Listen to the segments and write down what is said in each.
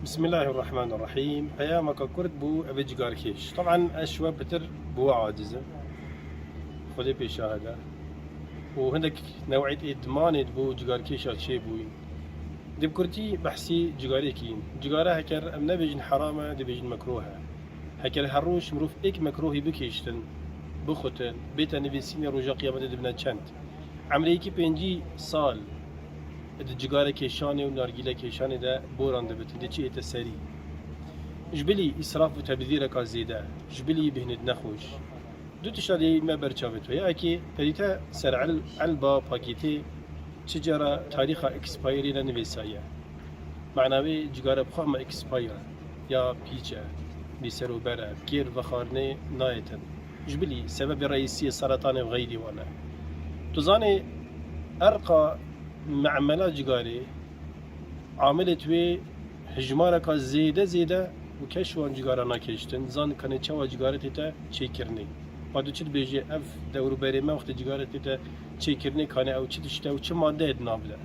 بسم الله الرحمن الرحيم. أيامك كرت بو أبي جار كيش طبعا أشوا بتر بو عاجزة خذي بشهادة وهندك نوعية إدمان بو جار كيش شيء بوين دي بكرتي بحسي جاري كين جارة هكر أم نبيجن حرامة دي بيجن مكروهة هكر هروش مروف إك مكروهي بكيشتن بخوتن بيتا نبيسين رجا قيامة دبنا چند عمريكي بينجي صال الجگاره کشانی و نارگیله کشانی ده بوران دبت ده چی تسری جبلی اسراف و تبذیر کا زیده جبلی بهند نخوش دو تشادی ما برچاوت و یا کی پریتا سر علبا پاکیتی چجرا تاریخ اکسپایری لنویسایه معناوی جگاره بخوام اکسپایر یا پیچه بسر و بره کیر و خارنه نایتن جبلی سبب رئیسی سرطان و غیری وانا تزانی ارقى معاملات جگاری عاملت وی هجمارك زیده و کشوان جگارا نکشتن زان کنه چوا جگارت تا چی کرنی بعدو چت بیجی اف دور بری ما وقت جگارت تا چی کرنی کنه او چت شته و چه ماده ادنابله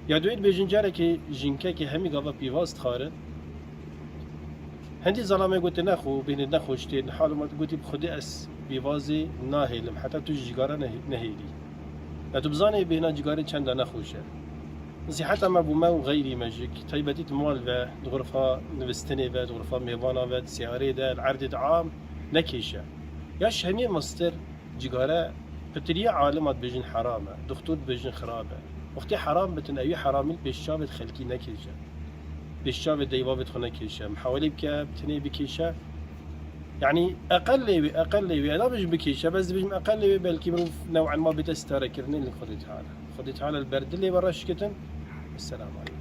یا دوید بیجن جاره که جنکه که همی گاوا پیواست خارن هندی ظلامه گوته نخو بین نخوشتین حال ما گوتی بخودی اس بیوازی ناهیلم حتی تو جگارا نهیلی تو بزانه بينا جگاری چند نخوشه نصيحتا ما بوما وغيري ماجيك طيبتي مال و غرفة نفستني و غرفة ميوانا و سياري ده العرض عام نكيشه ياش همي مستر جگاره بتريا عالمات بيجن حرامه دكتور بيجن خرابه وقتی حرام بتن اي حرامي بيشابت خلقي نكيشه بيشابت ديوابت خو نكيشه محاولي بك بتني بكيشه يعني اقل انا مش بكيشه بس بيجم اقل بلكي من نوعا ما بتستركرني اللي خديت على البرد اللي برا شكتن. السلام عليكم.